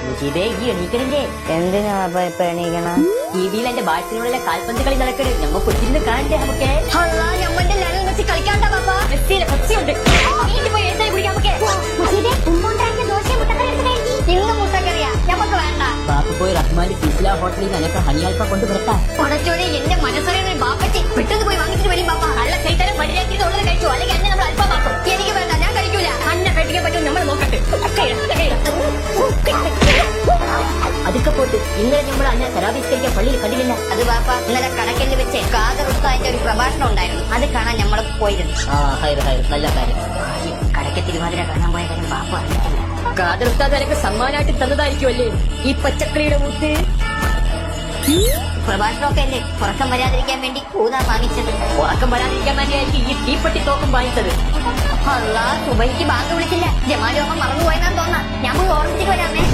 മുജീബേ ഈ എണീക്കണില്ലേ? എന്തിനാ ഇപ്പൊ എണീക്കണം? ടിവിയിൽ എന്റെ ബാഴ്സിനോടുള്ള കാൽപന്ത് കളി നടക്കണ്. നമ്മ കൊച്ചിരുന്ന് കാണണ്ടേ നമുക്ക്? നമ്മന്റെ ലണൽ വെച്ച് കളിക്കാണ്ടാ പാപ്പാ. മെസ്സിയിലെ പച്ചയുണ്ട്. വീട്ടിൽ പോയി എഴുതാൻ കുടിക്കാൻ നമുക്ക്. ഇന്ന് മുട്ടക്കറിയാ നമുക്ക് വേണ്ട. ബാപ്പ പോയി റഹ്മാന്റെ ഫീസില ഹോട്ടലിൽ നിന്ന് എനിക്ക് ഹണിയാൽപ്പ കൊണ്ട് വരട്ടാ. ഉടച്ചോടെ എന്റെ മനസ്സറിയുന്ന ബാപ്പച്ചി പെട്ടെന്ന് പോയി വാങ്ങിച്ചിട്ട് വരും പാപ്പ. അള്ള കൈത്തരം പടിയാക്കിയിട്ട് ഉള്ളത് കഴിച്ചു. അല്ലെങ്കിൽ എന്നെ നമ്മൾ അല്പമാക്കും. എനിക്ക് വേണ്ട, ഞാൻ കഴിക്കൂല. അന്നെ പേടിക്കാൻ പറ്റും നമ്മൾ നോക്കട്ടെ. അതൊക്കെ പോട്ട് ഇന്നലെ നമ്മൾ അന്നെ തരാവിസ്കരിക്കാൻ പള്ളിയിൽ കണ്ടില്ല. അത് ബാപ്പ ഇന്നലെ കണക്കിൽ വെച്ച് ഖാദർ ഉസ്താദിന്റെ ഒരു പ്രഭാഷണം ഉണ്ടായിരുന്നു. അത് കാണാൻ നമ്മൾ പോയിരുന്നു. നല്ല കാര്യം. കടയ്ക്ക് തിരുവാതിര കാണാൻ പോയ കാര്യം ബാപ്പ അറിഞ്ഞിട്ടില്ല. ഖാദർ ഉസ്താദ് എനിക്ക് സമ്മാനമായിട്ട് തന്നതായിരിക്കുമല്ലേ ഈ പച്ചക്കറിയുടെ മൂത്ത്? പ്രഭാഷണമൊക്കെ അല്ലേ ഉറക്കം വരാതിരിക്കാൻ വേണ്ടി ഊതാ വാങ്ങിച്ചത്. ഉറക്കം വരാതിരിക്കാൻ വേണ്ടിയായിരിക്കും ഈ തീപ്പെട്ടി തോക്കും വാങ്ങിച്ചത്. സുബൈക്ക് ബാങ്ക് വിളിച്ചില്ല. ജമാലോകം മറന്നുപോയെന്നാന്ന് തോന്നാ. ഞാൻ പോയി ഓർമ്മിച്ചിട്ട് വരാമേ.